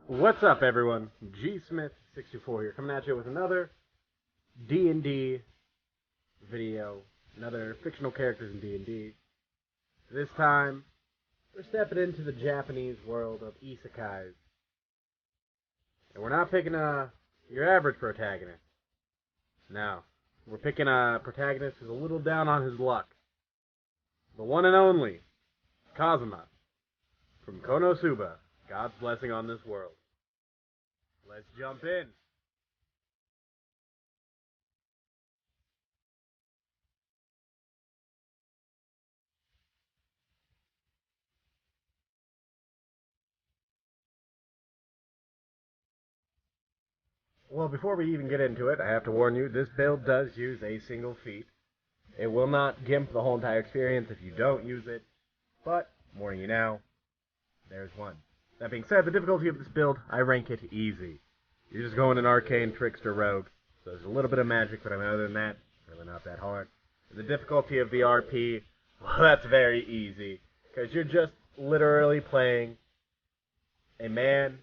What's up, everyone? G Smith 624 here, coming at you with another D&D video, another fictional characters in D&D. This time, we're stepping into the Japanese world of isekais, and we're not picking your average protagonist. No, we're picking a protagonist who's a little down on his luck. The one and only Kazuma from Konosuba. God's blessing on this world. Let's jump in. Well, before we even get into it, I have to warn you, this build does use a single feat. It will not gimp the whole entire experience if you don't use it, but, warning you now, there's one. That being said, the difficulty of this build, I rank it easy. You're just going an Arcane, Trickster, Rogue, so there's a little bit of magic, but I mean, other than that, it's really not that hard. The difficulty of the RP, well, that's very easy, because you're just literally playing a man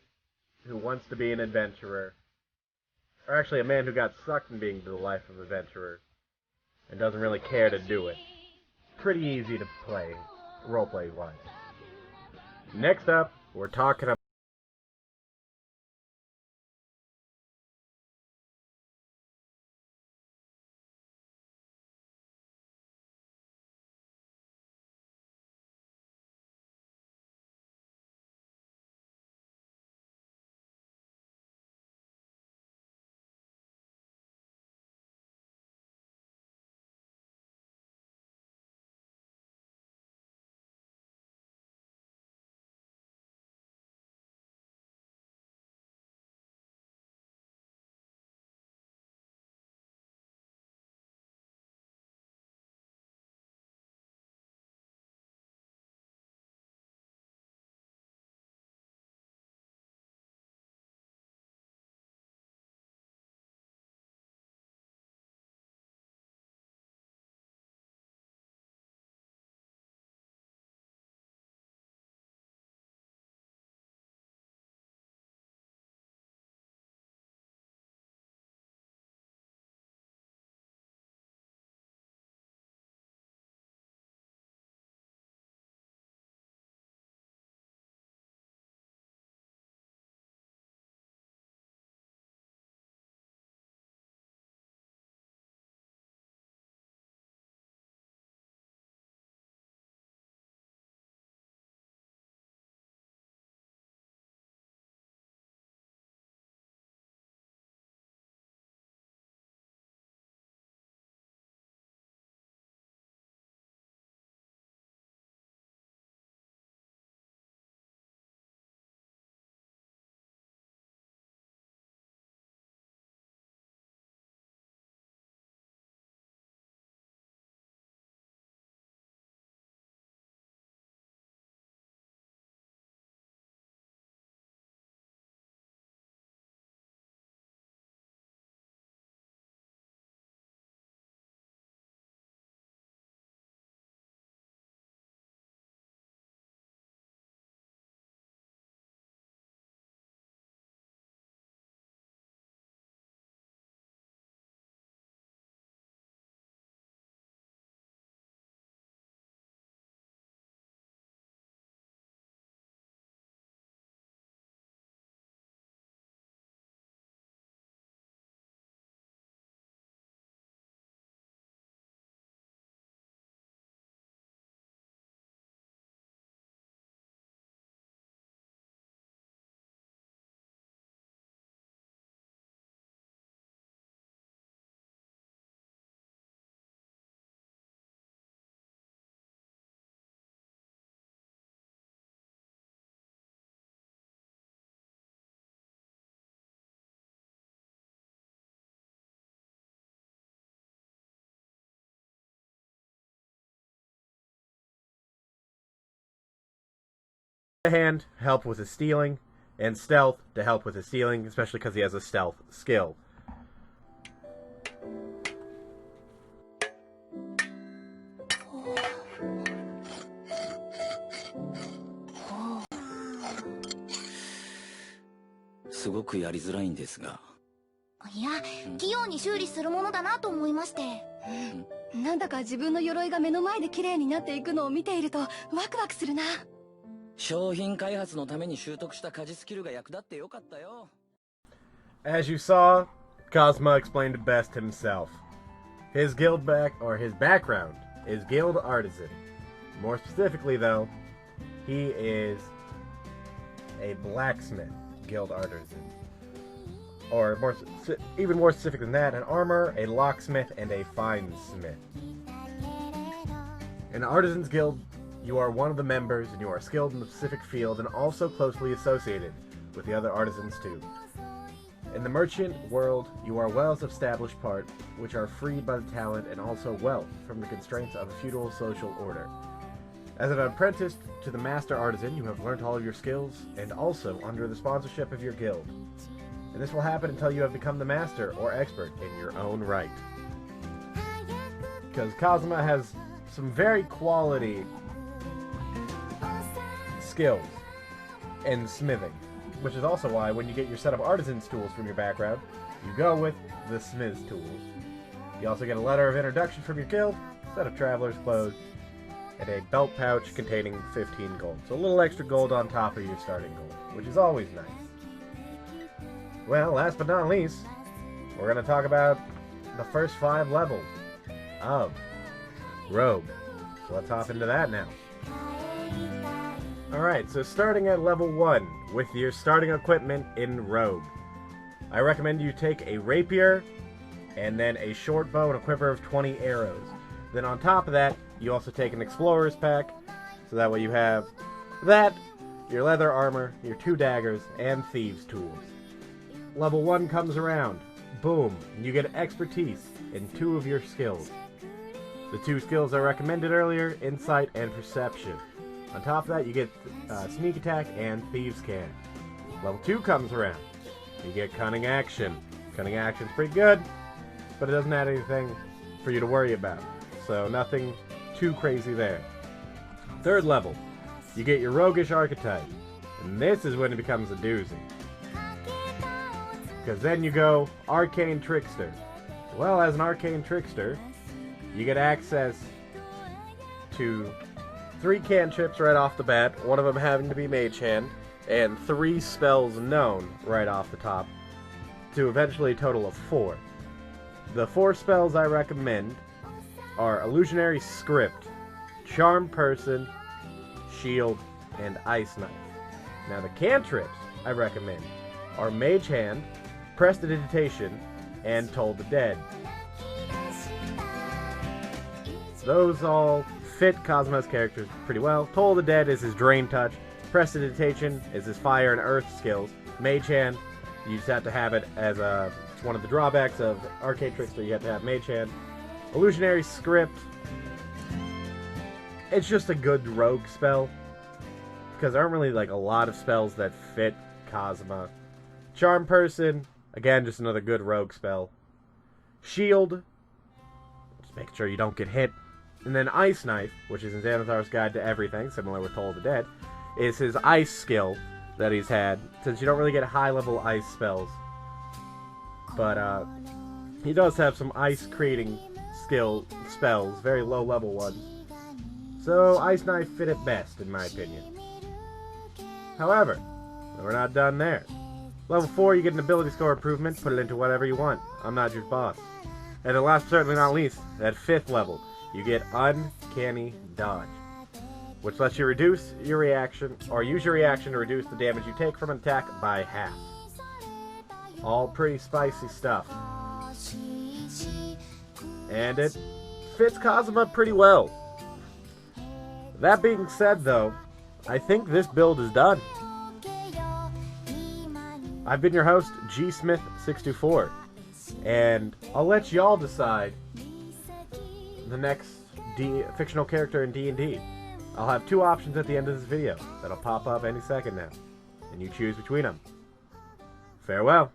who wants to be an adventurer, or actually a man who got sucked in being the life of an adventurer, and doesn't really care to do it. Pretty easy to play, roleplay-wise. Next up, we're talking about hand help with his stealing, and stealth to help with his stealing, especially because he has a stealth skill. すごくやりづらいんですが。いや、器用に修理するものだなと思いまして。なんだか自分の鎧が目の前で綺麗になっていくのを見ているとワクワクするな。商品開発のために習得した家事スキルが役立ってよかったよ。As you saw, Kazuma explained it best himself. His background is guild artisan. More specifically, though, he is a blacksmith guild artisan. Or even more specific than that, an armor, a locksmith, and a finesmith. In the Artisans Guild, you are one of the members, and you are skilled in the specific field, and also closely associated with the other artisans too. In the merchant world, you are well established part, which are freed by the talent and also wealth from the constraints of a feudal social order. As an apprentice to the master artisan, you have learned all of your skills, and also under the sponsorship of your guild. And this will happen until you have become the master or expert in your own right. Because Kazuma has some very quality skills in smithing, which is also why when you get your set of artisan's tools from your background, you go with the smith's tools. You also get a letter of introduction from your guild, a set of traveler's clothes, and a belt pouch containing 15 gold. So a little extra gold on top of your starting gold, which is always nice. Well, last but not least, we're going to talk about the first 5 levels of Rogue. So let's hop into that now. Alright, so starting at level 1 with your starting equipment in Rogue. I recommend you take a rapier and then a short bow and a quiver of 20 arrows. Then on top of that, you also take an explorer's pack, so that way you have that, your leather armor, your 2 daggers, and thieves' tools. Level 1 comes around. Boom. You get expertise in 2 of your skills. The 2 skills I recommended earlier, Insight and Perception. On top of that, you get Sneak Attack and Thieves' Can. Level 2 comes around. You get Cunning Action. Cunning Action's pretty good, but it doesn't add anything for you to worry about. So nothing too crazy there. 3rd level, you get your Roguish Archetype. And this is when it becomes a doozy. Because then you go Arcane Trickster. Well, as an Arcane Trickster, you get access to 3 cantrips right off the bat, one of them having to be Mage Hand, and 3 spells known right off the top, to eventually a total of 4. The 4 spells I recommend are Illusionary Script, Charm Person, Shield, and Ice Knife. Now the cantrips I recommend are Mage Hand, Prestidigitation, and Toll the Dead. Those all fit Kazuma's characters pretty well. Toll the Dead is his Drain Touch, Prestidigitation is his Fire and Earth skills, Mage Hand, you just have to have it as it's one of the drawbacks of Arcane Trickster, you have to have Mage Hand. Illusionary Script, it's just a good rogue spell, because there aren't really like a lot of spells that fit Kazuma. Charm Person, again, just another good rogue spell. Shield, just making sure you don't get hit. And then Ice Knife, which is in Xanathar's Guide to Everything, similar with Toll the Dead, is his ice skill that he's had, since you don't really get high-level ice spells. But he does have some ice creating spells, very low-level ones. So Ice Knife fit it best, in my opinion. However, we're not done there. Level 4, you get an ability score improvement, put it into whatever you want. I'm not your boss. And then last but certainly not least, at 5th level, you get Uncanny Dodge, which lets you reduce your reaction, or use your reaction to reduce the damage you take from an attack by half. All pretty spicy stuff. And it fits Kazuma pretty well. That being said, though, I think this build is done. I've been your host, GSmith624, and I'll let y'all decide the next fictional character in D&D. I'll have 2 options at the end of this video that'll pop up any second now, and you choose between them. Farewell.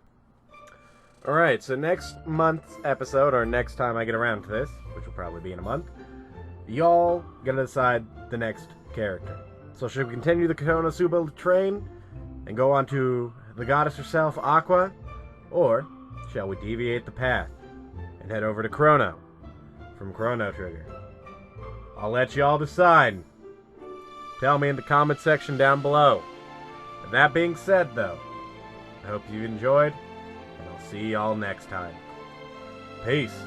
Alright, so next month's episode, or next time I get around to this, which will probably be in a month, y'all gonna decide the next character. So should we continue the Konosuba train and go on to the goddess herself, Aqua? Or shall we deviate the path and head over to Chrono from Chrono Trigger? I'll let y'all decide. Tell me in the comment section down below. And that being said, though, I hope you enjoyed, and I'll see y'all next time. Peace.